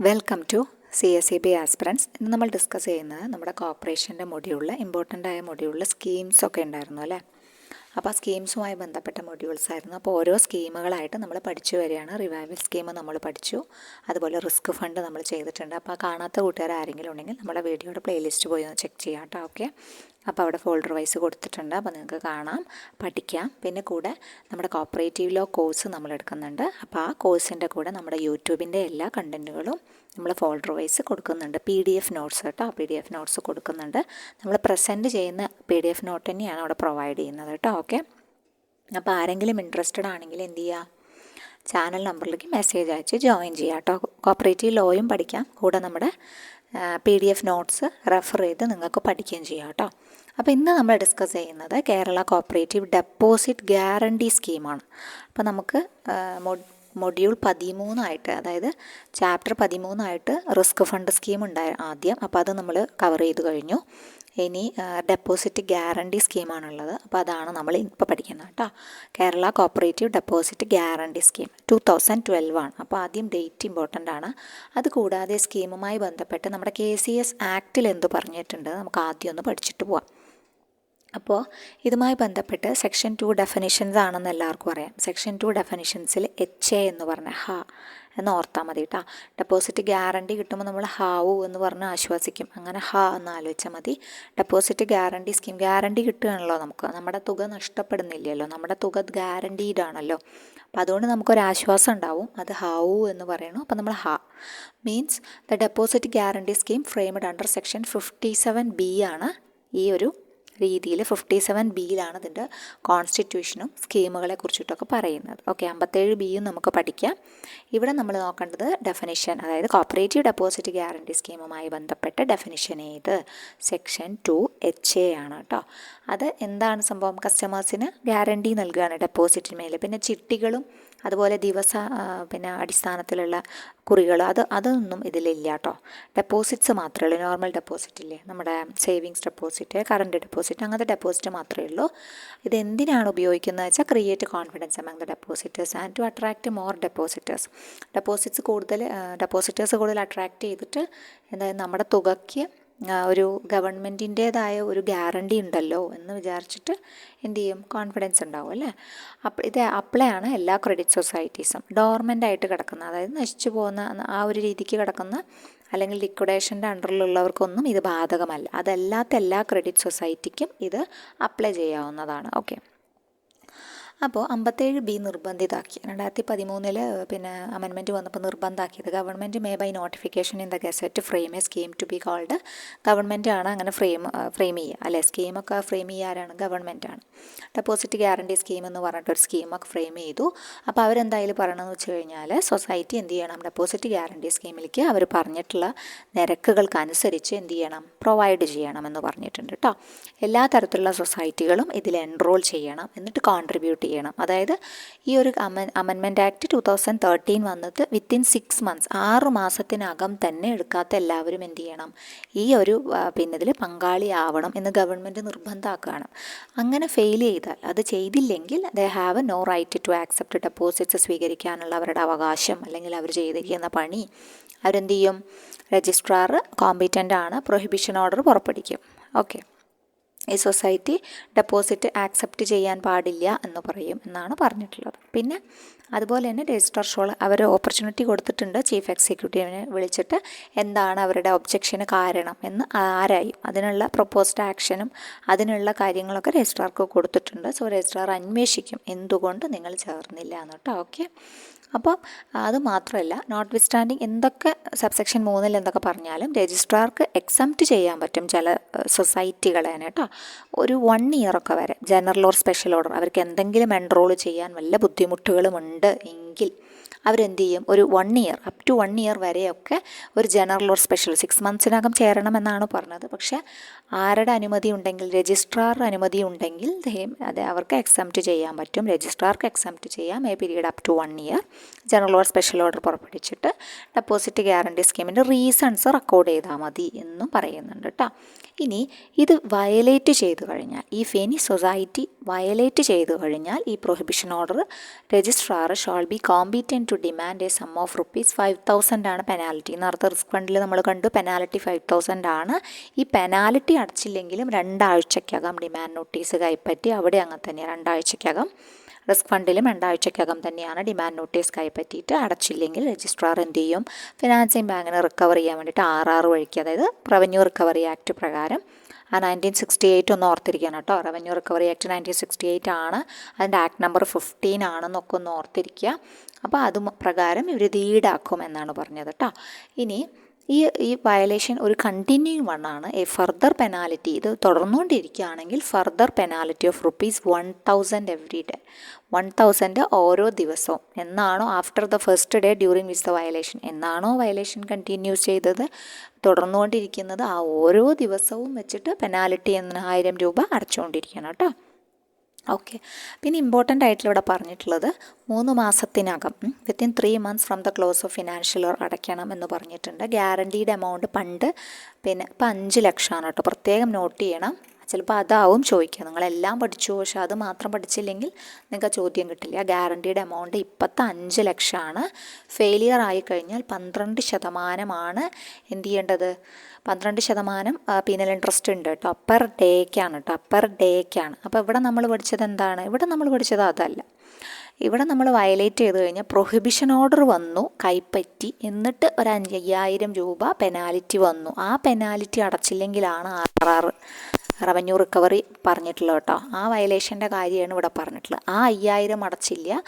Welcome to CSEB aspirants. ഇന്ന് നമ്മൾ discuss ചെയ്യുന്നത് നമ്മുടെ കോർപ്പറേഷൻ്റെ മൊഡ്യൂളിൽ ഇമ്പോർട്ടൻ്റ് ആയ മൊഡ്യൂളിൽ സ്കീംസൊക്കെ ഉണ്ടായിരുന്നു അല്ലേ. അപ്പോൾ ആ സ്കീംസുമായി ബന്ധപ്പെട്ട മൊഡ്യൂൾസ് ആയിരുന്നു. അപ്പോൾ ഓരോ സ്കീമുകളായിട്ട് നമ്മൾ പഠിച്ചു വരികയാണ്. റിവൈവൽ സ്കീം നമ്മൾ പഠിച്ചു, അതുപോലെ റിസ്ക് ഫണ്ട് നമ്മൾ ചെയ്തിട്ടുണ്ട്. അപ്പോൾ ആ കാണാത്ത കൂട്ടുകാർ ആരെങ്കിലും ഉണ്ടെങ്കിൽ നമ്മുടെ വീഡിയോയുടെ പ്ലേലിസ്റ്റ് പോയി ഒന്ന് ചെക്ക് ചെയ്യാം കേട്ടോ. ഓക്കെ, അപ്പോൾ അവിടെ ഫോൾഡർ വൈസ് കൊടുത്തിട്ടുണ്ട്, അപ്പോൾ നിങ്ങൾക്ക് കാണാം, പഠിക്കാം. പിന്നെ കൂടെ നമ്മുടെ കോപ്പറേറ്റീവ് ലോ കോഴ്സ് നമ്മൾ എടുക്കുന്നുണ്ട്. അപ്പോൾ ആ കോഴ്സിൻ്റെ കൂടെ നമ്മുടെ യൂട്യൂബിൻ്റെ എല്ലാ കണ്ടൻറ്റുകളും നമ്മൾ ഫോൾഡർ വൈസ് കൊടുക്കുന്നുണ്ട്. PDF നോട്ട്സ് കേട്ടോ, PDF നോട്ട്സ് കൊടുക്കുന്നുണ്ട്. നമ്മൾ പ്രസൻറ്റ് ചെയ്യുന്ന PDF നോട്ട് തന്നെയാണ് അവിടെ പ്രൊവൈഡ് ചെയ്യുന്നത് കേട്ടോ. ഓക്കെ, അപ്പോൾ ആരെങ്കിലും ഇൻട്രസ്റ്റഡ് ആണെങ്കിൽ എന്ത് ചെയ്യുക, ചാനൽ നമ്പറിലേക്ക് മെസ്സേജ് അയച്ച് ജോയിൻ ചെയ്യുക കേട്ടോ. കോപ്പറേറ്റീവ് ലോയും പഠിക്കാം, കൂടെ നമ്മുടെ PDF നോട്ട്സ് റെഫർ ചെയ്ത് നിങ്ങൾക്ക് പഠിക്കുകയും ചെയ്യാം കേട്ടോ. അപ്പോൾ ഇന്ന് നമ്മൾ ഡിസ്കസ് ചെയ്യുന്നത് കേരള കോപ്പറേറ്റീവ് ഡെപ്പോസിറ്റ് ഗ്യാരണ്ടി സ്കീമാണ്. അപ്പോൾ നമുക്ക് മൊഡ്യൂൾ 13 അതായത് ചാപ്റ്റർ 13 റിസ്ക് ഫണ്ട് സ്കീം ഉണ്ടായി ആദ്യം. അപ്പോൾ അത് നമ്മൾ കവർ ചെയ്ത് കഴിഞ്ഞു. ഇനി ഡെപ്പോസിറ്റ് ഗ്യാരണ്ടി സ്കീമാണുള്ളത്. അപ്പോൾ അതാണ് നമ്മൾ ഇപ്പോൾ പഠിക്കുന്നത് കേട്ടോ. Kerala cooperative deposit guarantee scheme 2012 ആണ്. അപ്പോൾ ആദ്യം ഡേറ്റ് ഇമ്പോർട്ടൻ്റ് ആണ്. അതുകൂടാതെ സ്കീമുമായി ബന്ധപ്പെട്ട് നമ്മുടെ KCS ആക്റ്റിൽ എന്ത് പറഞ്ഞിട്ടുണ്ട് നമുക്ക് ആദ്യം ഒന്ന് പഠിച്ചിട്ട് പോവാം. അപ്പോൾ ഇതുമായി ബന്ധപ്പെട്ട് സെക്ഷൻ 2 ഡെഫിനിഷൻസ് ആണെന്ന് എല്ലാവർക്കും അറിയാം. സെക്ഷൻ 2 ഡെഫിനിഷൻസിൽ HA എന്ന് പറഞ്ഞ എന്ന് ഓർത്താൽ മതി കേട്ടോ. ഡെപ്പോസിറ്റ് ഗ്യാരണ്ടി കിട്ടുമ്പോൾ നമ്മൾ ഹാവു എന്ന് പറഞ്ഞ് ആശ്വസിക്കും. അങ്ങനെ എന്ന് ആലോചിച്ചാൽ മതി. ഡെപ്പോസിറ്റ് ഗ്യാരണ്ടി സ്കീം, ഗ്യാരണ്ടി കിട്ടുകയാണല്ലോ നമുക്ക്, നമ്മുടെ തുക നഷ്ടപ്പെടുന്നില്ലല്ലോ, നമ്മുടെ തുക ഗ്യാരണ്ടീഡ് ആണല്ലോ. അപ്പോൾ അതുകൊണ്ട് നമുക്കൊരാശ്വാസം ഉണ്ടാവും. അത് ഹാവു എന്ന് പറയണു. അപ്പോൾ നമ്മൾ means the deposit guarantee scheme framed under section 57B ആണ് ഈ ഒരു രീതിയിൽ. 57Bയിലാണ് ഇതിൻ്റെ കോൺസ്റ്റിറ്റ്യൂഷനും സ്കീമുകളെ കുറിച്ചിട്ടൊക്കെ പറയുന്നത്. ഓക്കെ, 57Bയും നമുക്ക് പഠിക്കാം. ഇവിടെ നമ്മൾ നോക്കേണ്ടത് ഡെഫിനിഷൻ, അതായത് കോപ്പറേറ്റീവ് ഡെപ്പോസിറ്റ് ഗ്യാരണ്ടി സ്കീമുമായി ബന്ധപ്പെട്ട ഡെഫിനിഷൻ ഏത്, സെക്ഷൻ 2 HA ആണ് കേട്ടോ. അത് എന്താണ് സംഭവം, കസ്റ്റമേഴ്സിന് ഗ്യാരണ്ടി നൽകുകയാണ് ഡെപ്പോസിറ്റിന് മേലെ. പിന്നെ ചിട്ടികളും അതുപോലെ പിന്നെ അടിസ്ഥാനത്തിലുള്ള കുറികൾ അതൊന്നും ഇതിലില്ല കേട്ടോ. ഡെപ്പോസിറ്റ്സ് മാത്രമേ ഉള്ളൂ. നോർമൽ ഡെപ്പോസിറ്റ് ഇല്ലേ, നമ്മുടെ സേവിങ്സ് ഡെപ്പോസിറ്റ്, കറണ്ട് ഡെപ്പോസിറ്റ്, അങ്ങനത്തെ ഡെപ്പോസിറ്റ് മാത്രമേ ഉള്ളൂ. ഇത് എന്തിനാണ് ഉപയോഗിക്കുന്നത് വെച്ചാൽ create confidence among the depositors and to attract more depositors. Depositors കൂടുതൽ അട്രാക്റ്റ് ചെയ്തിട്ട് എന്തായാലും നമ്മുടെ തുകയ്ക്ക് ഒരു ഗവൺമെൻറ്റിൻ്റേതായ ഒരു ഗ്യാരണ്ടി ഉണ്ടല്ലോ എന്ന് വിചാരിച്ചിട്ട് എന്ത് ചെയ്യും, കോൺഫിഡൻസ് ഉണ്ടാവും അല്ലേ. ഇത് അപ്ലൈ ആണ് എല്ലാ ക്രെഡിറ്റ് സൊസൈറ്റീസും. ഡോർമെൻ്റ് ആയിട്ട് കിടക്കുന്ന, അതായത് നശിച്ചു പോകുന്ന ആ ഒരു രീതിക്ക് കിടക്കുന്ന അല്ലെങ്കിൽ ലിക്വിഡേഷൻ്റെ അണ്ടറിലുള്ളവർക്കൊന്നും ഇത് ബാധകമല്ല. അതല്ലാത്ത എല്ലാ ക്രെഡിറ്റ് സൊസൈറ്റിക്കും ഇത് അപ്ലൈ ചെയ്യാവുന്നതാണ്. ഓക്കെ, അപ്പോൾ 57B നിർബന്ധിതാക്കി. 2013 പിന്നെ അമെൻമെൻറ്റ് വന്നപ്പോൾ നിർബന്ധമാക്കിയത് government may by notification in the gazette frame a scheme to be called. ഗവൺമെൻറ്റാണ് അങ്ങനെ ഫ്രെയിം ചെയ്യുക അല്ലേ. സ്കീമൊക്കെ ഫ്രെയിം ചെയ്യാറാണ് ഗവൺമെൻറ്റാണ്. ഡെപ്പോസിറ്റ് ഗ്യാരണ്ടി സ്കീം എന്ന് പറഞ്ഞിട്ടൊരു സ്കീമൊക്കെ ഫ്രെയിം ചെയ്തു. അപ്പോൾ അവരെന്തായാലും പറയണമെന്ന് വെച്ച് കഴിഞ്ഞാൽ സൊസൈറ്റി എന്ത് ചെയ്യണം, ഡെപ്പോസിറ്റ് ഗ്യാരണ്ടി സ്കീമിലേക്ക് അവർ പറഞ്ഞിട്ടുള്ള നിരക്കുകൾക്കനുസരിച്ച് എന്ത് ചെയ്യണം, പ്രൊവൈഡ് ചെയ്യണമെന്ന് പറഞ്ഞിട്ടുണ്ട് കേട്ടോ. എല്ലാ തരത്തിലുള്ള സൊസൈറ്റികളും ഇതിൽ എൻറോൾ ചെയ്യണം, എന്നിട്ട് കോൺട്രിബ്യൂട്ട് ചെയ്യണം. അതായത് ഈ ഒരു അമെൻമെൻറ്റ് ആക്ട് 2013 വന്നത് വിത്തിൻ 6 months 6 മാസത്തിനകം തന്നെ എടുക്കാത്ത എല്ലാവരും എന്ത് ചെയ്യണം, ഈ ഒരു പിന്നെ ഇതിൽ പങ്കാളിയാവണം എന്ന് ഗവൺമെൻറ് നിർബന്ധമാക്കുകയാണ്. അങ്ങനെ ഫെയിൽ ചെയ്താൽ, അത് ചെയ്തില്ലെങ്കിൽ they have no right to accept deposits, സ്വീകരിക്കാനുള്ള അവരുടെ അവകാശം അല്ലെങ്കിൽ അവർ ചെയ്തിരിക്കുന്ന പണി അവരെന്ത് ചെയ്യും, രജിസ്ട്രാർ കോമ്പീറ്റൻ്റ് ആണ്, പ്രൊഹിബിഷൻ ഓർഡർ പുറപ്പെടുവിക്കും. ഓക്കെ, ഈ സൊസൈറ്റി ഡെപ്പോസിറ്റ് ആക്സെപ്റ്റ് ചെയ്യാൻ പാടില്ല എന്ന് പറയും എന്നാണ് പറഞ്ഞിട്ടുള്ളത്. പിന്നെ അതുപോലെ തന്നെ രജിസ്ട്രാർ ഷോൾ അവർ ഓപ്പർച്യൂണിറ്റി കൊടുത്തിട്ടുണ്ട് ചീഫ് എക്സിക്യൂട്ടീവിനെ വിളിച്ചിട്ട് എന്താണ് അവരുടെ ഒബ്ജക്ഷന് കാരണം എന്ന് ആരായും. അതിനുള്ള പ്രൊപ്പോസ്ഡ് ആക്ഷനും അതിനുള്ള കാര്യങ്ങളൊക്കെ രജിസ്ട്രാർക്ക് കൊടുത്തിട്ടുണ്ട്. സോ രജിസ്ട്രാർ അന്വേഷിക്കും എന്തുകൊണ്ട് നിങ്ങൾ ചേർന്നില്ല എന്ന് കേട്ടോ. ഓക്കെ, അപ്പോൾ അത് മാത്രമല്ല, നോട്ട് വിത്ത്സ്റ്റാൻഡിങ് എന്തൊക്കെ സബ്സെക്ഷൻ 3 എന്തൊക്കെ പറഞ്ഞാലും രജിസ്ട്രാർക്ക് എക്സംപ്റ്റ് ചെയ്യാൻ പറ്റും ചില സൊസൈറ്റികളെ കേട്ടോ. ഒരു 1 year വരെ ജനറൽ ഓർ സ്പെഷ്യൽ ഓർഡർ അവർക്ക് എന്തെങ്കിലും എൻറോൾ ചെയ്യാൻ വല്ല ബുദ്ധിമുട്ടുകളുമുണ്ട് എങ്കിൽ അവരെന്ത് ചെയ്യും, ഒരു 1 year അപ് ടു 1 year വരെയൊക്കെ ഒരു ജനറൽ ഓർ സ്പെഷ്യൽ 6 monthsനകം ചേരണമെന്നാണ് പറഞ്ഞത്. പക്ഷേ ആരുടെ അനുമതി ഉണ്ടെങ്കിൽ, രജിസ്ട്രാറുടെ അനുമതി ഉണ്ടെങ്കിൽ അത് അവർക്ക് എക്സംപ്റ്റ് ചെയ്യാൻ പറ്റും. രജിസ്ട്രാർക്ക് എക്സംപ്റ്റ് ചെയ്യാം a period up to 1 year. General or special order പുറപ്പെടുവിച്ചിട്ട് ഡെപ്പോസിറ്റ് ഗ്യാരണ്ടി സ്കീമിൻ്റെ റീസൺസ് റെക്കോർഡ് ചെയ്താൽ മതി എന്നും പറയുന്നുണ്ട് കേട്ടോ. ഇനി ഇത് വയലേറ്റ് ചെയ്തു കഴിഞ്ഞാൽ, ഈ ഫെനി സൊസൈറ്റി വയലേറ്റ് ചെയ്തു കഴിഞ്ഞാൽ ഈ prohibition order registrar shall be competent to to demand a sum of ₹5,000 ആണ് പെനാൽറ്റി. നേരത്തെ റിസ്ക് ഫണ്ടിൽ നമ്മൾ കണ്ടു പെനാൽറ്റി 5,000 ആണ്. ഈ പെനാൽറ്റി അടച്ചില്ലെങ്കിലും 2 ആഴ്ചയ്ക്കകം ഡിമാൻഡ് നോട്ടീസ് കൈപ്പറ്റി. അവിടെ അങ്ങനെ തന്നെയാണ്, 2 ആഴ്ചയ്ക്കകം. റിസ്ക് ഫണ്ടിലും 2 ആഴ്ചയ്ക്കകം തന്നെയാണ് ഡിമാൻഡ് നോട്ടീസ് കൈപ്പറ്റിയിട്ട് അടച്ചില്ലെങ്കിൽ രജിസ്ട്രാർ എന്ത് ചെയ്യും, ഫിനാൻസിങ് ബാങ്കിനെ റിക്കവർ ചെയ്യാൻ വേണ്ടിയിട്ട് RR വഴിക്ക്, അതായത് റവന്യൂ റിക്കവറി ആക്ട് പ്രകാരം, ആ 1968 ഒന്ന് ഓർത്തിരിക്കണം കേട്ടോ. റവന്യൂ റിക്കവറി ആക്ട് 1968 ആണ്, അതിൻ്റെ ആക്ട് നമ്പർ 15 ആണെന്നൊക്കെ ഒന്ന് ഓർത്തിരിക്കുക. അപ്പോൾ അത് പ്രകാരം ഇവർ ഇത് ഈടാക്കും എന്നാണ് പറഞ്ഞത് കേട്ടോ. ഇനി ഈ വയലേഷൻ ഒരു കണ്ടിന്യൂയിങ് വണ്ണാണ്. എ ഫർദർ പെനാലിറ്റി, ഇത് തുടർന്നുകൊണ്ടിരിക്കുകയാണെങ്കിൽ further penalty of ₹1,000 every day, 1,000 ഓരോ ദിവസവും. എന്നാണോ after the first day during which the violation, എന്നാണോ വയലേഷൻ കണ്ടിന്യൂസ് ചെയ്തത്, തുടർന്നുകൊണ്ടിരിക്കുന്നത്, ആ ഓരോ ദിവസവും വെച്ചിട്ട് പെനാലിറ്റി 1,000 രൂപ അടച്ചുകൊണ്ടിരിക്കണം കേട്ടോ. ഓക്കെ. പിന്നെ ഇമ്പോർട്ടൻ്റ് ആയിട്ടുള്ള ഇവിടെ പറഞ്ഞിട്ടുള്ളത് 3 മാസത്തിനകം within 3 months from the close of financial year അടയ്ക്കണം എന്ന് പറഞ്ഞിട്ടുണ്ട്. ഗ്യാരണ്ടീഡ് എമൗണ്ട് പണ്ട് ഇപ്പം 5 ലക്ഷമാണ് കേട്ടോ, പ്രത്യേകം നോട്ട് ചെയ്യണം. ചിലപ്പോൾ അതാവും ചോദിക്കുക, നിങ്ങളെല്ലാം പഠിച്ചു പക്ഷേ അത് മാത്രം പഠിച്ചില്ലെങ്കിൽ നിങ്ങൾക്ക് ചോദ്യം കിട്ടില്ല. ഗ്യാരണ്ടീഡ് എമൗണ്ട് ഇപ്പോഴത്തെ 5 ലക്ഷമാണ്. ഫെയിലിയർ ആയിക്കഴിഞ്ഞാൽ 12% എന്ത് ചെയ്യേണ്ടത്, 12% പീനൽ ഇൻട്രസ്റ്റ് ഉണ്ട് കേട്ടോ. പെർ ഡേക്കാണ് കേട്ടോ, പെർ ഡേക്കാണ്. അപ്പോൾ ഇവിടെ നമ്മൾ പഠിച്ചത് എന്താണ്, ഇവിടെ നമ്മൾ പഠിച്ചത് അതല്ല. ഇവിടെ നമ്മൾ വയലേറ്റ് ചെയ്ത് കഴിഞ്ഞാൽ പ്രൊഹിബിഷൻ ഓർഡർ വന്നു, കൈപ്പറ്റി, എന്നിട്ട് ഒരു 5,000 രൂപ പെനാലിറ്റി വന്നു. ആ പെനാലിറ്റി അടച്ചില്ലെങ്കിലാണ് RR റവന്യൂ റിക്കവറി പറഞ്ഞിട്ടുള്ളത് കേട്ടോ. ആ വയലേഷൻ്റെ കാര്യമാണ് ഇവിടെ പറഞ്ഞിട്ടുള്ളത്. ആ 5,000 അടച്ചില്ല,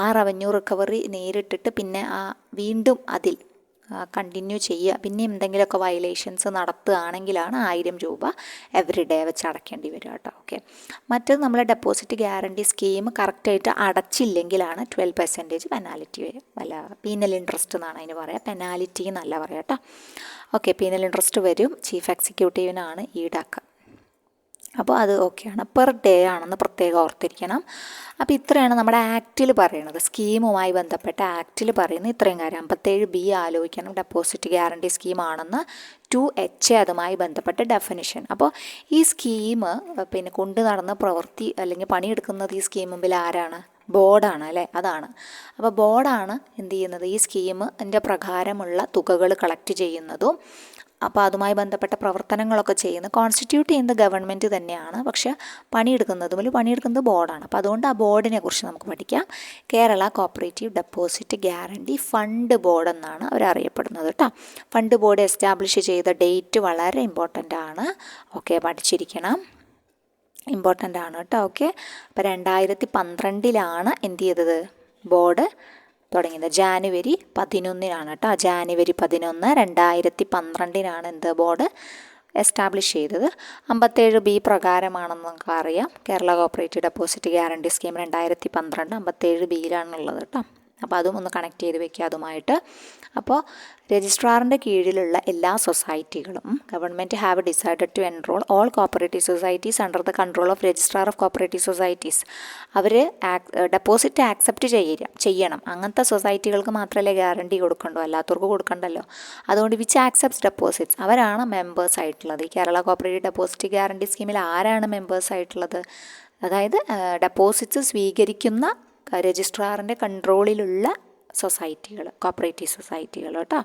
ആ റവന്യൂ റിക്കവറി നേരിട്ടിട്ട് പിന്നെ വീണ്ടും അതിൽ കണ്ടിന്യൂ ചെയ്യുക, പിന്നെ എന്തെങ്കിലുമൊക്കെ വയലേഷൻസ് നടത്തുകയാണെങ്കിലാണ് 1000 രൂപ എവറി ഡേ വെച്ച് അടയ്ക്കേണ്ടി വരിക കേട്ടോ. ഓക്കെ. മറ്റത് നമ്മൾ ഡെപ്പോസിറ്റ് ഗ്യാരണ്ടി സ്കീം കറക്റ്റായിട്ട് അടച്ചില്ലെങ്കിലാണ് 12% പെനാലിറ്റി വരും. അല്ല, പീനൽ ഇൻട്രസ്റ്റ് എന്നാണ് അതിന് പറയുക, പെനാലിറ്റി എന്നല്ല പറയുക കേട്ടോ. ഓക്കെ, പീനൽ ഇൻട്രസ്റ്റ് വരും, ചീഫ് എക്സിക്യൂട്ടീവിനാണ് ഈടാക്കുക. അപ്പോൾ അത് ഓക്കെയാണ്, പെർ ഡേ ആണെന്ന് പ്രത്യേകം ഓർത്തിരിക്കണം. അപ്പോൾ ഇത്രയാണ് നമ്മുടെ ആക്റ്റിൽ പറയുന്നത്, സ്കീമുമായി ബന്ധപ്പെട്ട ആക്റ്റിൽ പറയുന്ന ഇത്രയും കാര്യം. 57B ആലോചിക്കണം, ഡെപ്പോസിറ്റ് ഗ്യാരണ്ടി സ്കീമാണെന്ന്. 2H അതുമായി ബന്ധപ്പെട്ട ഡെഫിനിഷൻ. അപ്പോൾ ഈ സ്കീം പിന്നെ കൊണ്ടു നടന്ന പ്രവൃത്തി അല്ലെങ്കിൽ പണിയെടുക്കുന്നത് ഈ സ്കീം മുമ്പിൽ ആരാണ്, ബോർഡാണ് അല്ലേ, അതാണ്. അപ്പോൾ ബോർഡാണ് എന്ത് ചെയ്യുന്നത്, ഈ സ്കീമിൻ്റെ പ്രകാരമുള്ള തുകകൾ കളക്ട് ചെയ്യുന്നതും അപ്പോൾ അതുമായി ബന്ധപ്പെട്ട പ്രവർത്തനങ്ങളൊക്കെ ചെയ്യുന്നത് കോൺസ്റ്റിറ്റ്യൂട്ട് ചെയ്യുന്നത് ഗവൺമെൻറ് തന്നെയാണ്. പക്ഷേ പണിയെടുക്കുന്നത് ബോർഡാണ്. അപ്പോൾ അതുകൊണ്ട് ആ ബോർഡിനെ കുറിച്ച് നമുക്ക് പഠിക്കാം. Kerala cooperative deposit guarantee fund board എന്നാണ് അവരറിയപ്പെടുന്നത് കേട്ടോ. ഫണ്ട് ബോർഡ് എസ്റ്റാബ്ലിഷ് ചെയ്ത ഡേറ്റ് വളരെ ഇമ്പോർട്ടൻ്റ് ആണ്. ഓക്കെ, പഠിച്ചിരിക്കണം, ഇമ്പോർട്ടൻ്റ് ആണ് കേട്ടോ. ഓക്കെ. അപ്പോൾ 2012 എന്ത് ചെയ്തത്, ബോർഡ് തുടങ്ങിയത്. ജാനുവരി 11 കേട്ടോ. ജാനുവരി 11, 2012 എന്ത് ബോർഡ് എസ്റ്റാബ്ലിഷ് ചെയ്തത്. 57B പ്രകാരമാണെന്ന് നമുക്ക് അറിയാം. Kerala cooperative deposit guarantee scheme 2012 57Bയിലാണുള്ളത് കേട്ടോ. അപ്പോൾ അതും ഒന്ന് കണക്ട് ചെയ്ത് വെക്കുക അതുമായിട്ട്. അപ്പോൾ രജിസ്ട്രാറിൻ്റെ കീഴിലുള്ള എല്ലാ സൊസൈറ്റികളും government have decided to enrol all cooperative societies under the control of registrar of cooperative societies. അവർ ഡെപ്പോസിറ്റ് ആക്സെപ്റ്റ് ചെയ്യണം. അങ്ങനത്തെ സൊസൈറ്റികൾക്ക് മാത്രമല്ലേ ഗ്യാരണ്ടി കൊടുക്കണ്ടോ, അല്ലാത്തവർക്ക് കൊടുക്കണ്ടല്ലോ. അതുകൊണ്ട് വിച്ച് ആക്സെപ്റ്റ്സ് ഡെപ്പോസിറ്റ്സ്, അവരാണ് മെമ്പേഴ്സ് ആയിട്ടുള്ളത്. ഈ കേരള കോപ്പറേറ്റീവ് ഡെപ്പോസിറ്റ് ഗ്യാരണ്ടി സ്കീമിൽ ആരാണ് മെമ്പേഴ്സ് ആയിട്ടുള്ളത്, അതായത് ഡെപ്പോസിറ്റ്സ് സ്വീകരിക്കുന്ന രജിസ്ട്രാറിൻ്റെ കൺട്രോളിലുള്ള സൊസൈറ്റികൾ, കോപ്പറേറ്റീവ് സൊസൈറ്റികൾ കേട്ടോ,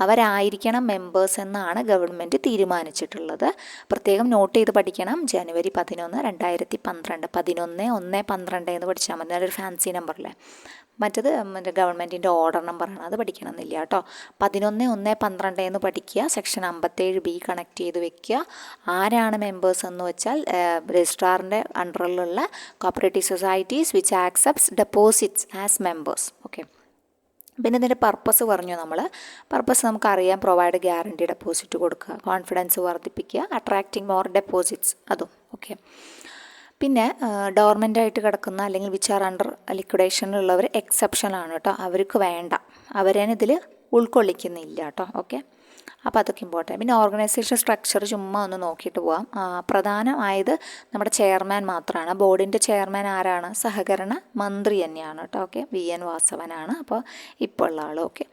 അവരായിരിക്കണം മെമ്പേഴ്സ് എന്നാണ് ഗവൺമെൻറ് തീരുമാനിച്ചിട്ടുള്ളത്. പ്രത്യേകം നോട്ട് ചെയ്ത് പഠിക്കണം. ജനുവരി 11, 2012, 11/1/12 എന്ന് പഠിച്ചാൽ മതി. നല്ലൊരു ഫാൻസി നമ്പറല്ലേ. മറ്റത് ഗവൺമെൻറ്റിൻ്റെ ഓർഡർ നമ്പറാണ്, അത് പഠിക്കണമെന്നില്ല കേട്ടോ. 11/1/12 എന്ന് പഠിക്കുക. സെക്ഷൻ 57B കണക്ട് ചെയ്ത് വെക്കുക. ആരാണ് മെമ്പേഴ്സ് എന്ന് വെച്ചാൽ രജിസ്ട്രാറിൻ്റെ അണ്ടറിലുള്ള cooperative societies which accepts deposits as members. Okay. പിന്നെ ഇതിൻ്റെ പർപ്പസ് പറഞ്ഞു നമ്മൾ. പർപ്പസ് നമുക്കറിയാം, പ്രൊവൈഡ് ഗ്യാരണ്ടി ഡെപ്പോസിറ്റ് കൊടുക്കുക, കോൺഫിഡൻസ് വർദ്ധിപ്പിക്കുക, അട്രാക്റ്റിംഗ് മോർ ഡെപ്പോസിറ്റ്സ്, അതും ഓക്കെ. പിന്നെ ഡോർമെൻ്റായിട്ട് കിടക്കുന്ന അല്ലെങ്കിൽ വിച്ച് ആർ അണ്ടർ ലിക്വിഡേഷനിലുള്ളവർ എക്സെപ്ഷനാണ് കേട്ടോ. അവർക്ക് വേണ്ട, അവരേനെ ഇതിൽ ഉൾക്കൊള്ളിക്കുന്നില്ല കേട്ടോ. ഓക്കെ. അപ്പോൾ അതൊക്കെ ഇമ്പോർട്ടൻറ്റ്. പിന്നെ ഓർഗനൈസേഷൻ സ്ട്രക്ചർ ചുമ്മാ ഒന്ന് നോക്കിയിട്ട് പോവാം. പ്രധാനമായത് നമ്മുടെ ചെയർമാൻ മാത്രമാണ്. ബോർഡിൻ്റെ ചെയർമാൻ ആരാണ്? സഹകരണ മന്ത്രി തന്നെയാണ് കേട്ടോ. ഓക്കെ, VN വാസവനാണ് അപ്പോൾ ഇപ്പോൾ ഉള്ള ആൾ. ഓക്കെ,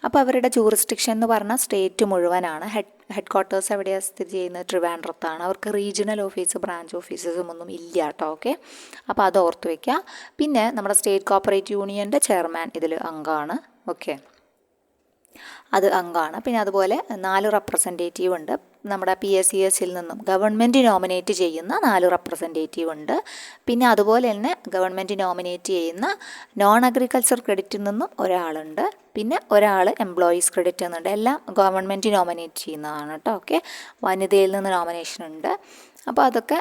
അപ്പോൾ അവരുടെ ജൂറിസ്ഡിക്ഷൻ എന്ന് പറഞ്ഞാൽ സ്റ്റേറ്റ് മുഴുവനാണ്. ഹെഡ് ക്വാർട്ടേഴ്സ് എവിടെയാണ് സ്ഥിതി ചെയ്യുന്നത്? ട്രിവാൻഡ്രത്താണ്. അവർക്ക് റീജിയണൽ ഓഫീസ്, ബ്രാഞ്ച് ഓഫീസസും ഒന്നും ഇല്ല കേട്ടോ. ഓക്കെ, അപ്പോൾ അത് ഓർത്ത് വയ്ക്കുക. പിന്നെ നമ്മുടെ സ്റ്റേറ്റ് കോപ്പറേറ്റീവ് യൂണിയൻ്റെ ചെയർമാൻ ഇതിൽ അംഗമാണ്. ഓക്കെ, അത് അംഗമാണ്. പിന്നെ അതുപോലെ 4 റെപ്രസെൻറ്റേറ്റീവ് ഉണ്ട്. നമ്മുടെ PSCSൽ നിന്നും ഗവൺമെൻറ് നോമിനേറ്റ് ചെയ്യുന്ന 4 റെപ്രസെൻറ്റേറ്റീവ് ഉണ്ട്. പിന്നെ അതുപോലെ തന്നെ ഗവൺമെൻറ് നോമിനേറ്റ് ചെയ്യുന്ന നോൺ അഗ്രികൾച്ചർ ക്രെഡിറ്റിൽ നിന്നും ഒരാളുണ്ട്. പിന്നെ ഒരാൾ എംപ്ലോയീസ് ക്രെഡിറ്റ് എന്നുണ്ട്. എല്ലാം ഗവൺമെൻറ് നോമിനേറ്റ് ചെയ്യുന്നതാണ് കേട്ടോ. ഓക്കെ, വനിതയിൽ നിന്ന് നോമിനേഷൻ ഉണ്ട്. അപ്പോൾ അതൊക്കെ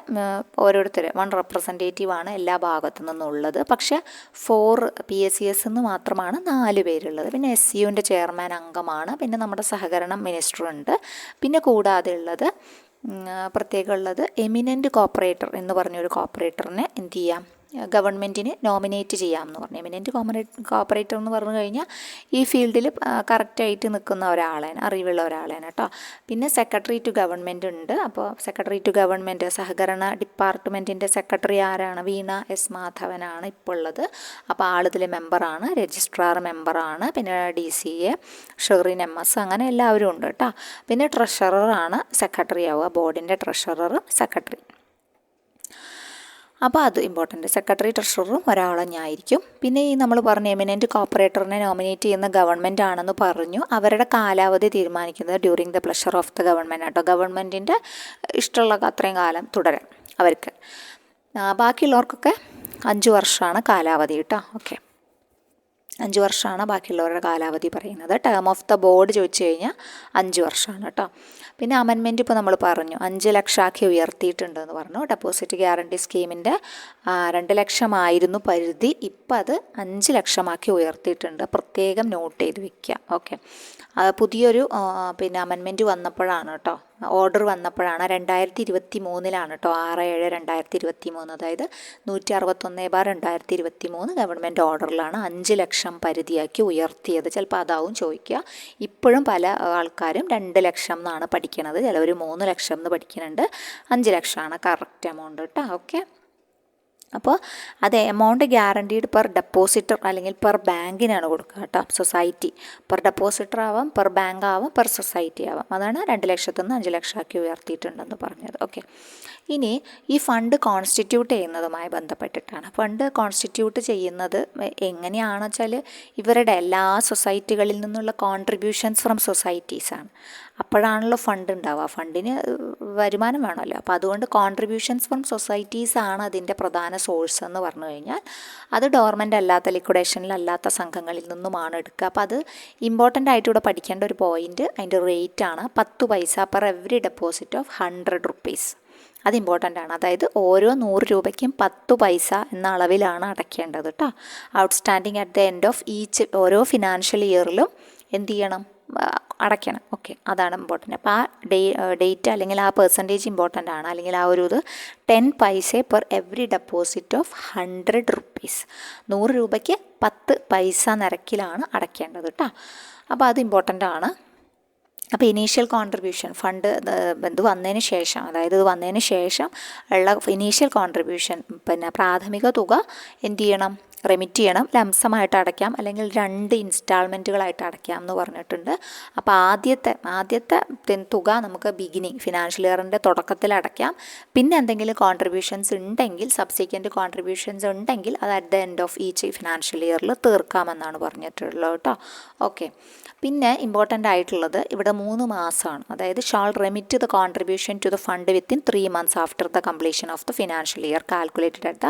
ഓരോരുത്തർ 1 റെപ്രസെൻറ്റേറ്റീവാണ് എല്ലാ ഭാഗത്തു നിന്നുള്ളത്. പക്ഷേ 4 PSCS എന്ന് മാത്രമാണ് 4 പേരുള്ളത്. പിന്നെ SCUവിൻ്റെ ചെയർമാൻ അംഗമാണ്. പിന്നെ നമ്മുടെ സഹകരണം മിനിസ്റ്ററുണ്ട്. പിന്നെ കൂടാതെ ഉള്ളത് പ്രത്യേകം ഉള്ളത് എമിനൻ്റ് കോപ്പറേറ്റർ എന്ന് പറഞ്ഞൊരു കോപ്പറേറ്ററിനെ എന്ത് ചെയ്യാം? ഗവൺമെൻറ്റിന് നോമിനേറ്റ് ചെയ്യാമെന്ന് പറഞ്ഞു. എമിനൻ്റ് കോപ്പറേറ്റർ എന്ന് പറഞ്ഞു കഴിഞ്ഞാൽ ഈ ഫീൽഡിൽ കറക്റ്റായിട്ട് നിൽക്കുന്ന ഒരാളാണ്, അറിവുള്ള ഒരാളാണ് കേട്ടോ. പിന്നെ സെക്രട്ടറി ടു ഗവൺമെൻറ് ഉണ്ട്. അപ്പോൾ സെക്രട്ടറി ടു ഗവൺമെൻറ് സഹകരണ ഡിപ്പാർട്ട്മെൻറ്റിൻ്റെ സെക്രട്ടറി ആരാണ്? വീണ S. മാധവനാണ് ഇപ്പോൾ ഉള്ളത്. അപ്പോൾ ആളിതിൽ മെമ്പറാണ്, രജിസ്ട്രാർ മെമ്പറാണ്. പിന്നെ DCA, ഷെറിൻ MS, അങ്ങനെ എല്ലാവരും ഉണ്ട് കേട്ടോ. പിന്നെ ട്രഷററാണ് സെക്രട്ടറി ആവുക, ബോർഡിൻ്റെ ട്രഷററും സെക്രട്ടറി. അപ്പോൾ അത് ഇമ്പോർട്ടൻ്റ്. സെക്രട്ടറി ട്രഷററും ഒരാൾ തന്നെയായിരിക്കും. പിന്നെ ഈ നമ്മൾ പറഞ്ഞ എമിനൻ്റ് കോപ്പറേറ്ററിനെ നോമിനേറ്റ് ചെയ്യുന്ന ഗവൺമെൻറ് ആണെന്ന് പറഞ്ഞു. അവരുടെ കാലാവധി തീരുമാനിക്കുന്നത് during the pleasure of the government ആട്ടോ. ഗവൺമെൻറ്റിൻ്റെ ഇഷ്ടമുള്ള അത്രയും കാലം തുടരാം അവർക്ക്. ബാക്കിയുള്ളവർക്കൊക്കെ 5 വർഷമാണ് കാലാവധി കേട്ടോ. ഓക്കെ, 5 വർഷമാണ് ബാക്കിയുള്ളവരുടെ കാലാവധി പറയുന്നത്. ടേം ഓഫ് ദ ബോർഡ് ചോദിച്ചു കഴിഞ്ഞാൽ 5 വർഷമാണ് കേട്ടോ. പിന്നെ അമെൻമെൻറ്റ് ഇപ്പോൾ നമ്മൾ പറഞ്ഞു 5 ലക്ഷമാക്കി ഉയർത്തിയിട്ടുണ്ടെന്ന് പറഞ്ഞു. ഡെപ്പോസിറ്റ് ഗ്യാരണ്ടി സ്കീമിൻ്റെ 2 ലക്ഷമായിരുന്നു പരിധി, ഇപ്പം അത് 5 ലക്ഷമാക്കി ഉയർത്തിയിട്ടുണ്ട്. പ്രത്യേകം നോട്ട് ചെയ്ത് വെക്കുക. ഓക്കെ, പുതിയൊരു പിന്നെ അമെൻമെൻറ്റ് വന്നപ്പോഴാണ് കേട്ടോ, ഓർഡർ വന്നപ്പോഴാണ് 2023 കേട്ടോ. 6/7/2023, അതായത് 161/2023 ഗവൺമെൻറ് ഓർഡറിലാണ് 5 ലക്ഷം പരിധിയാക്കി ഉയർത്തിയത്. ചിലപ്പോൾ അതാവും ചോദിക്കുക. ഇപ്പോഴും പല ആൾക്കാരും 2 ലക്ഷം എന്നാണ് പഠിക്കുന്നത്, ചിലവർ 3 ലക്ഷം എന്ന് പഠിക്കുന്നുണ്ട്. 5 ലക്ഷമാണ് കറക്റ്റ് എമൗണ്ട് കേട്ടോ. ഓക്കെ, അപ്പോൾ അത് എമൗണ്ട് ഗ്യാരണ്ടീഡ് പെർ ഡെപ്പോസിറ്റർ അല്ലെങ്കിൽ പെർ ബാങ്കിനാണ് കൊടുക്കുക കേട്ടോ. സൊസൈറ്റി പെർ ഡെപ്പോസിറ്റർ ആവാം, പെർ ബാങ്ക് ആവാം, പെർ സൊസൈറ്റി ആവാം. അതാണ് 2 ലക്ഷത്തിൽ നിന്ന് 5 ലക്ഷമാക്കി ഉയർത്തിയിട്ടുണ്ടെന്ന് പറഞ്ഞത്. ഓക്കെ, ഇനി ഈ ഫണ്ട് കോൺസ്റ്റിറ്റ്യൂട്ട് ചെയ്യുന്നതുമായി ബന്ധപ്പെട്ടിട്ടാണ്. ഫണ്ട് കോൺസ്റ്റിറ്റ്യൂട്ട് ചെയ്യുന്നത് എങ്ങനെയാണെന്ന് വെച്ചാൽ ഇവരുടെ എല്ലാ സൊസൈറ്റികളിൽ നിന്നുള്ള കോൺട്രിബ്യൂഷൻസ് ഫ്രം സൊസൈറ്റീസാണ്. അപ്പോഴാണല്ലോ ഫണ്ട് ഉണ്ടാവുക. ഫണ്ടിന് വരുമാനം വേണമല്ലോ. അപ്പോൾ അതുകൊണ്ട് കോൺട്രിബ്യൂഷൻസ് ഫ്രം സൊസൈറ്റീസാണ് അതിൻ്റെ പ്രധാന സോഴ്സ് എന്ന് പറഞ്ഞു കഴിഞ്ഞാൽ അത് ഡോർമെൻ്റ് അല്ലാത്ത, ലിക്വിഡേഷനിലല്ലാത്ത സംഘങ്ങളിൽ നിന്നുമാണ് എടുക്കുക. അപ്പോൾ അത് ഇമ്പോർട്ടൻ്റ് ആയിട്ട് ഇവിടെ പഠിക്കേണ്ട ഒരു പോയിൻറ്റ് അതിൻ്റെ റേറ്റാണ്. 10 പൈസ per every deposit of 100 rupees. അത് ഇമ്പോർട്ടൻ്റ് ആണ്. അതായത് ഓരോ 100 രൂപയ്ക്കും 10 പൈസ എന്ന അളവിലാണ് അടയ്ക്കേണ്ടത് കേട്ടോ. Outstanding at the end of each ഓരോ ഫിനാൻഷ്യൽ ഇയറിലും എന്ത് ചെയ്യണം? അടയ്ക്കണം. ഓക്കെ, അതാണ് ഇമ്പോർട്ടൻ്റ്. അപ്പോൾ ആ ഡേറ്റ് അല്ലെങ്കിൽ ആ പെർസെൻറ്റേജ് ഇമ്പോർട്ടൻ്റ് ആണ്. അല്ലെങ്കിൽ ആ ഒരു 10 പൈസ per every deposit of 100 rupees. 100 രൂപയ്ക്ക് 10 പൈസ നിരക്കിലാണ് അടയ്ക്കേണ്ടത് കേട്ടോ. അപ്പോൾ അത് ഇമ്പോർട്ടൻ്റ് ആണ്. അപ്പോൾ ഇനീഷ്യൽ കോൺട്രിബ്യൂഷൻ ഫണ്ട് ഇത് വന്നതിന് ശേഷം, അതായത് ഇത് വന്നതിന് ശേഷം ഉള്ള ഇനീഷ്യൽ കോൺട്രിബ്യൂഷൻ, പിന്നെ പ്രാഥമിക തുക എന്ത് ചെയ്യണം? റെമിറ്റ് ചെയ്യണം. ലംസമായിട്ട് അടയ്ക്കാം, അല്ലെങ്കിൽ 2 ഇൻസ്റ്റാൾമെൻറ്റുകളായിട്ട് അടയ്ക്കാം എന്ന് പറഞ്ഞിട്ടുണ്ട്. അപ്പോൾ ആദ്യത്തെ തുക നമുക്ക് ബിഗിനിങ് ഫിനാൻഷ്യൽ ഇയറിൻ്റെ തുടക്കത്തിൽ അടയ്ക്കാം. പിന്നെ എന്തെങ്കിലും കോൺട്രിബ്യൂഷൻസ് ഉണ്ടെങ്കിൽ, സബ്സിക്വൻറ്റ് കോൺട്രിബ്യൂഷൻസ് ഉണ്ടെങ്കിൽ അത് at the end of each financial ഇയറിൽ തീർക്കാമെന്നാണ് പറഞ്ഞിട്ടുള്ളത് കേട്ടോ. ഓക്കെ, പിന്നെ ഇമ്പോർട്ടൻ്റ് ആയിട്ടുള്ളത് ഇവിടെ 3 മാസമാണ്. അതായത് shall remit the contribution to the fund within 3 months after the completion of the financial year calculated at the,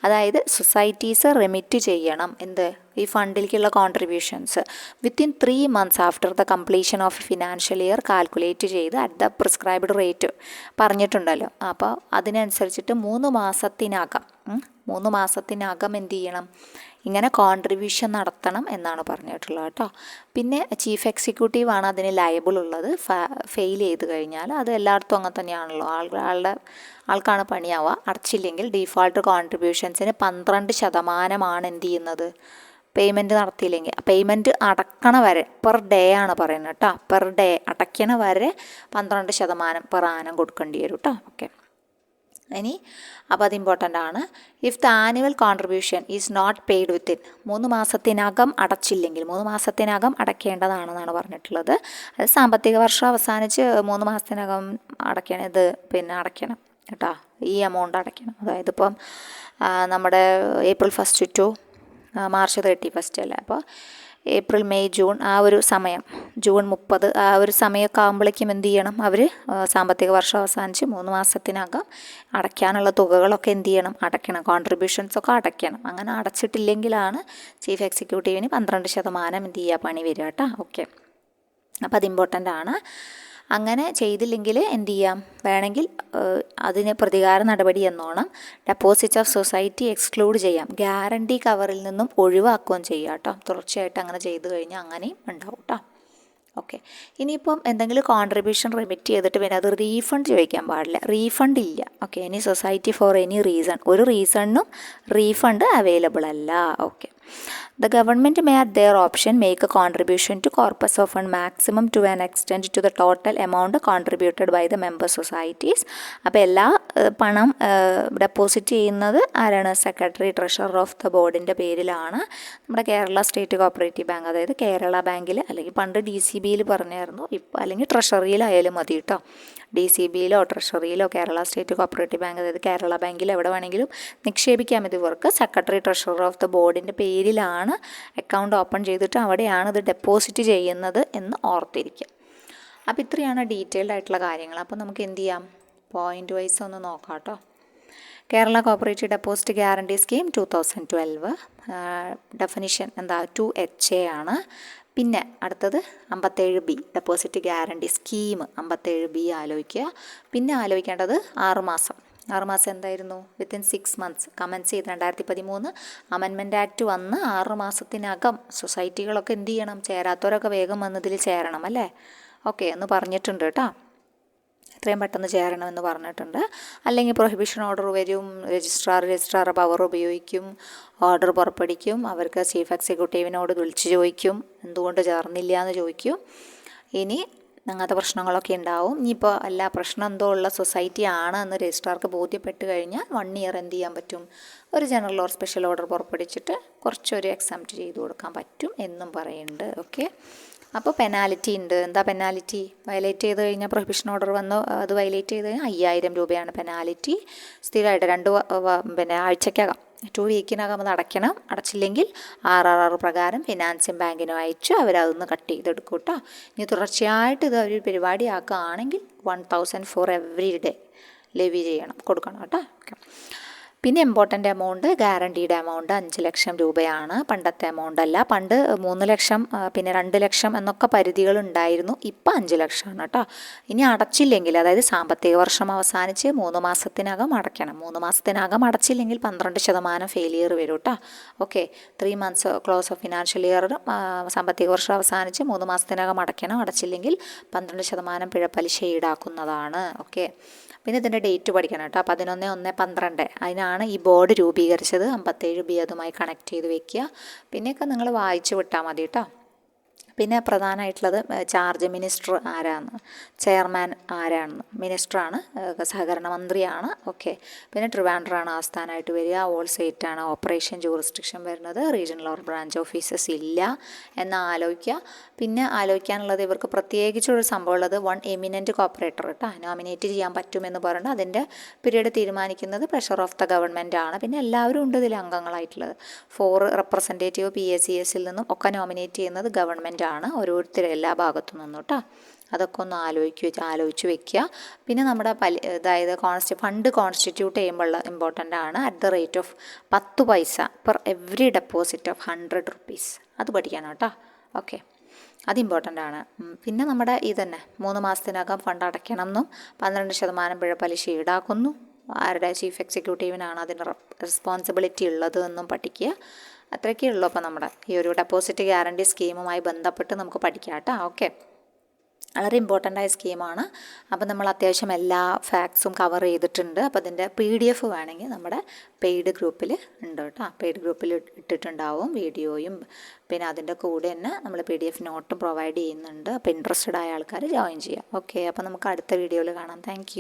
അതായത് സൊസൈറ്റീസ് റെമിറ്റ് ചെയ്യണം എന്ത്? ഈ ഫണ്ടിലേക്കുള്ള contributions within 3 months after the completion of financial year calculate ചെയ്ത് at the prescribed rate പറഞ്ഞിട്ടുണ്ടല്ലോ. അപ്പോൾ അതിനനുസരിച്ചിട്ട് 3 മാസത്തിനകം എന്ത് ചെയ്യണം? ഇങ്ങനെ കോൺട്രിബ്യൂഷൻ നടത്തണം എന്നാണ് പറഞ്ഞിട്ടുള്ളത് കേട്ടോ. പിന്നെ ചീഫ് എക്സിക്യൂട്ടീവാണ് അതിന് ലയബിൾ ഉള്ളത്. ഫെയിൽ ചെയ്ത് കഴിഞ്ഞാൽ അത് എല്ലായിടത്തും അങ്ങനെ തന്നെയാണല്ലോ. ആൾക്കാണ് പണിയാവുക. അടച്ചില്ലെങ്കിൽ ഡീഫോൾട്ട് കോൺട്രിബ്യൂഷൻസിന് 12% എന്ത് ചെയ്യുന്നത്? പേയ്മെൻറ്റ് നടത്തിയില്ലെങ്കിൽ പേയ്മെൻറ്റ് അടക്കണ വരെ പെർ ഡേ ആണ് പറയുന്നത് കേട്ടോ. പെർ ഡേ അടയ്ക്കണ വരെ 12% പെർ ആനം കൊടുക്കേണ്ടി വരും കേട്ടോ. ഓക്കെ, ഇനി അപ്പോൾ അത് ഇമ്പോർട്ടൻ്റ് ആണ്. If the annual contribution is not paid within 3 മാസത്തിനകം അടച്ചില്ലെങ്കിൽ 3 മാസത്തിനകം അടയ്ക്കേണ്ടതാണെന്നാണ് പറഞ്ഞിട്ടുള്ളത്. അത് സാമ്പത്തിക വർഷം അവസാനിച്ച് 3 മാസത്തിനകം അടയ്ക്കണം കേട്ടോ. ഈ എമൗണ്ട് അടയ്ക്കണം. അതായത് ഇപ്പം നമ്മുടെ April 1 ടു March 31 അല്ലേ. അപ്പോൾ ഏപ്രിൽ, മെയ്, ജൂൺ ആ ഒരു സമയം, ജൂൺ 30 ആ ഒരു സമയമൊക്കെ ആകുമ്പോഴേക്കും എന്ത് ചെയ്യണം, അവർ സാമ്പത്തിക വർഷം അവസാനിച്ച് 3 മാസത്തിനകം അടയ്ക്കാനുള്ള തുകകളൊക്കെ എന്ത് ചെയ്യണം, അടയ്ക്കണം. കോൺട്രിബ്യൂഷൻസൊക്കെ അടയ്ക്കണം. അങ്ങനെ അടച്ചിട്ടില്ലെങ്കിലാണ് ചീഫ് എക്സിക്യൂട്ടീവിന് 12% എന്ത് ചെയ്യുക, പണി വരിക കേട്ടോ. ഓക്കെ, അപ്പോൾ അത് ഇമ്പോർട്ടൻ്റ് ആണ്. അങ്ങനെ ചെയ്തില്ലെങ്കിൽ എന്ത് ചെയ്യാം, വേണമെങ്കിൽ അതിന് പ്രതികാര നടപടി എന്നോണം ഡെപ്പോസിറ്റ്സ് ഓഫ് സൊസൈറ്റി എക്സ്ക്ലൂഡ് ചെയ്യാം, ഗ്യാരണ്ടി കവറിൽ നിന്നും ഒഴിവാക്കുകയും ചെയ്യാം കേട്ടോ. തുടർച്ചയായിട്ട് അങ്ങനെ ചെയ്തു കഴിഞ്ഞാൽ അങ്ങനെയും ഉണ്ടാവും കേട്ടോ. ഓക്കെ, ഇനിയിപ്പം എന്തെങ്കിലും കോൺട്രിബ്യൂഷൻ റിമിറ്റ് ചെയ്തിട്ട് പിന്നെ അത് റീഫണ്ട് ചോദിക്കാൻ പാടില്ല. റീഫണ്ട് ഇല്ല. ഓക്കെ, ഇനി സൊസൈറ്റി ഫോർ എനി റീസൺ, ഒരു റീസണിനും റീഫണ്ട് അവൈലബിൾ അല്ല. Okay, the government may at their option make a contribution to corpus of fund maximum to an extent to the total amount contributed by the member societies. അപ്പോൾ എല്ലാ പണം deposit ചെയ്യുന്നത് ആരാണ്, secretary treasurer of the ബോർഡിൻ്റെ പേരിലാണ്. നമ്മുടെ Kerala state cooperative bank, അതായത് കേരള ബാങ്കിൽ, അല്ലെങ്കിൽ പണ്ട് DCBയിൽ പറഞ്ഞായിരുന്നു, ഇപ്പോൾ അല്ലെങ്കിൽ ട്രഷറിയിലായാലും മതി കേട്ടോ. DCBയിലോ ട്രഷറിയിലോ കേരള സ്റ്റേറ്റ് കോപ്പറേറ്റീവ് ബാങ്ക്, അതായത് കേരള ബാങ്കിൽ എവിടെ വേണമെങ്കിലും നിക്ഷേപിക്കാം. ഇവർക്ക് സെക്രട്ടറി ട്രഷറർ ഓഫ് ദ ബോർഡിൻ്റെ പേരിലാണ് അക്കൗണ്ട് ഓപ്പൺ ചെയ്തിട്ട് അവിടെയാണ് ഇത് ഡെപ്പോസിറ്റ് ചെയ്യുന്നത് എന്ന് ഓർത്തിരിക്കുക. അപ്പോൾ ഇത്രയാണ് ഡീറ്റെയിൽഡ് ആയിട്ടുള്ള കാര്യങ്ങൾ. അപ്പോൾ നമുക്ക് എന്ത് ചെയ്യാം, പോയിൻ്റ് വൈസ് ഒന്ന് നോക്കാം കേട്ടോ. Kerala cooperative deposit guarantee scheme 2012, definition എന്താ, 2HA ആണ്. പിന്നെ അടുത്തത് 57B deposit guarantee scheme 57B ആലോചിക്കുക. പിന്നെ ആലോചിക്കേണ്ടത് 6 മാസം എന്തായിരുന്നു, വിത്തിൻ 6 months കമൻസ് ചെയ്ത് 2013 അമെൻമെൻറ്റ് ആക്ട് വന്ന് 6 മാസത്തിനകം സൊസൈറ്റികളൊക്കെ എന്ത് ചെയ്യണം, ചേരാത്തവരൊക്കെ വേഗം വന്നതിൽ ചേരണം അല്ലേ. ഓക്കെ എന്ന് പറഞ്ഞിട്ടുണ്ട് കേട്ടോ. എത്രയും പെട്ടെന്ന് ചേരണമെന്ന് പറഞ്ഞിട്ടുണ്ട്. അല്ലെങ്കിൽ പ്രൊഹിബിഷൻ ഓർഡർ വരും, രജിസ്ട്രാർ പവർ ഉപയോഗിക്കും, ഓർഡർ പുറപ്പെടുവിക്കും, അവർക്ക് ചീഫ് എക്സിക്യൂട്ടീവിനോട് വിളിച്ച് ചോദിക്കും എന്തുകൊണ്ട് ചേർന്നില്ല എന്ന് ചോദിക്കും. ഇനി അങ്ങനത്തെ പ്രശ്നങ്ങളൊക്കെ ഉണ്ടാവും. ഇനിയിപ്പോൾ എല്ലാ പ്രശ്നം എന്തോ ഉള്ള സൊസൈറ്റി ആണ് എന്ന് രജിസ്ട്രാർക്ക് ബോധ്യപ്പെട്ട് കഴിഞ്ഞാൽ 1 year എന്ത് ചെയ്യാൻ പറ്റും, ഒരു ജനറൽ ഓർ സ്പെഷ്യൽ ഓർഡർ പുറപ്പെടുവിച്ചിട്ട് കുറച്ചൊരു എക്സംപ്റ്റ് ചെയ്ത് കൊടുക്കാൻ പറ്റും എന്നും പറയുന്നുണ്ട്. ഓക്കെ, അപ്പോൾ പെനാലിറ്റി ഉണ്ട്. എന്താ പെനാലിറ്റി, വയലേറ്റ് ചെയ്ത് കഴിഞ്ഞാൽ പ്രൊഹിബിഷൻ ഓർഡർ വന്നു, അത് വയലേറ്റ് ചെയ്ത് കഴിഞ്ഞാൽ 5000 രൂപയാണ് പെനാലിറ്റി. സ്ഥിരമായിട്ട് 2 ആഴ്ചക്കകം 2 വീക്കിനകം അത് അടയ്ക്കണം. അടച്ചില്ലെങ്കിൽ RRR പ്രകാരം ഫിനാൻസിങ് ബാങ്കിനും അയച്ച് അവരതൊന്ന് കട്ട് ചെയ്തെടുക്കും കേട്ടോ. ഇനി തുടർച്ചയായിട്ട് ഇത് ഒരു പരിപാടിയാക്കുകയാണെങ്കിൽ 1000 ഫോർ എവറി ഡേ ലെവി കൊടുക്കണം കേട്ടോ. ഓക്കെ, പിന്നെ ഇമ്പോർട്ടൻ്റ് എമൗണ്ട്, ഗ്യാരണ്ടീഡ് എമൗണ്ട് 5 ലക്ഷം രൂപയാണ്. പണ്ടത്തെ എമൗണ്ട് അല്ല. പണ്ട് 3 ലക്ഷം പിന്നെ 2 ലക്ഷം എന്നൊക്കെ പരിധികളുണ്ടായിരുന്നു. ഇപ്പം 5 ലക്ഷമാണ് കേട്ടോ. ഇനി അടച്ചില്ലെങ്കിൽ, അതായത് സാമ്പത്തിക വർഷം അവസാനിച്ച് 3 മാസത്തിനകം അടയ്ക്കണം. 3 മാസത്തിനകം അടച്ചില്ലെങ്കിൽ 12% ഫെയിലിയർ വരും കേട്ടോ. Okay, 3 months close of financial year, സാമ്പത്തിക വർഷം അവസാനിച്ച് 3 മാസത്തിനകം അടയ്ക്കണം. അടച്ചില്ലെങ്കിൽ 12% പിഴപ്പലിശ ഈടാക്കുന്നതാണ്. ഓക്കെ, പിന്നെ ഇതിൻ്റെ ഡേറ്റ് പഠിക്കണം കേട്ടോ. 11/1/12 അതിനാണ് ഈ ബോർഡ് രൂപീകരിച്ചത്. 57B അതുമായി കണക്ട് ചെയ്ത് വെക്കുക. പിന്നെയൊക്കെ നിങ്ങൾ വായിച്ചു വിട്ടാൽ മതി കേട്ടോ. പിന്നെ പ്രധാനമായിട്ടുള്ളത് ചാർജ് മിനിസ്റ്റർ ആരാണ്, ചെയർമാൻ ആരാണെന്ന്. മിനിസ്റ്ററാണ്, സഹകരണ മന്ത്രിയാണ്. ഓക്കെ, പിന്നെ ട്രിവാൻഡ്രമാണ് ആസ്ഥാനമായിട്ട് വരിക. ഓൾ സ്റ്റേറ്റാണ് ഓപ്പറേഷൻ ജൂറിസ്ഡിക്ഷൻ വരുന്നത്. റീജിയണൽ ഓർ ബ്രാഞ്ച് ഓഫീസസ് ഇല്ല എന്ന് ആലോചിക്കുക. പിന്നെ ആലോചിക്കാനുള്ളത്, ഇവർക്ക് പ്രത്യേകിച്ചൊരു സംഭവം ഉള്ളത് 1 എമിനൻറ്റ് കോപ്പറേറ്റർ കേട്ടോ നോമിനേറ്റ് ചെയ്യാൻ പറ്റുമെന്ന് പറഞ്ഞാൽ അതിൻ്റെ പീരീഡ് തീരുമാനിക്കുന്നത് പ്രഷർ ഓഫ് ദ ഗവൺമെൻറ് ആണ്. പിന്നെ എല്ലാവരും ഉണ്ട് ഇതിൽ അംഗങ്ങളായിട്ടുള്ളത്. 4 റെപ്രസെൻറ്റേറ്റീവ് PACSൽ നിന്നും ഒക്കെ നോമിനേറ്റ് ചെയ്യുന്നത് ഗവൺമെൻറ് ആണ്, ഓരോരുത്തരും എല്ലാ ഭാഗത്തു നിന്നും കേട്ടോ. അതൊക്കെ ഒന്ന് ആലോചിച്ച് വെക്കുക. പിന്നെ നമ്മുടെ അതായത് ഫണ്ട് കോൺസ്റ്റിറ്റ്യൂട്ട് ചെയ്യുമ്പോൾ ഇമ്പോർട്ടൻ്റ് ആണ്. അറ്റ് ദ റേറ്റ് ഓഫ് 10 പൈസ per every deposit of 100 rupees അത് പഠിക്കണം കേട്ടോ. ഓക്കെ, അത് ഇമ്പോർട്ടൻ്റ് ആണ്. പിന്നെ നമ്മുടെ ഇതന്നെ 3 മാസത്തിനകം ഫണ്ട് അടയ്ക്കണം എന്നും 12% പിഴപ്പലിശ ഈടാക്കുന്നു. ആരുടെ, ചീഫ് എക്സിക്യൂട്ടീവിനാണ് അതിന് റെസ്പോൺസിബിലിറ്റി ഉള്ളത് എന്നും പഠിക്കുക. അത്രയൊക്കെ ഉള്ളൂ അപ്പോൾ നമ്മുടെ ഈ ഒരു ഡെപ്പോസിറ്റ് ഗ്യാരണ്ടി സ്കീമുമായി ബന്ധപ്പെട്ട് നമുക്ക് പഠിക്കാം കേട്ടോ. ഓക്കെ, വളരെ ഇമ്പോർട്ടൻ്റ് ആയ സ്കീമാണ്. അപ്പോൾ നമ്മൾ അത്യാവശ്യം എല്ലാ ഫാക്ട്സും കവർ ചെയ്തിട്ടുണ്ട്. അപ്പോൾ അതിൻ്റെ PDF വേണമെങ്കിൽ നമ്മുടെ പെയ്ഡ് ഗ്രൂപ്പിൽ ഉണ്ട് കേട്ടോ. പെയ്ഡ് ഗ്രൂപ്പിൽ ഇട്ടിട്ടുണ്ടാവും വീഡിയോയും, പിന്നെ അതിൻ്റെ കൂടെ തന്നെ നമ്മൾ PDF നോട്ടും പ്രൊവൈഡ് ചെയ്യുന്നുണ്ട്. അപ്പോൾ ഇൻട്രസ്റ്റഡ് ആയ ആൾക്കാർ ജോയിൻ ചെയ്യാം. ഓക്കെ, അപ്പോൾ നമുക്ക് അടുത്ത വീഡിയോയിൽ കാണാം. താങ്ക്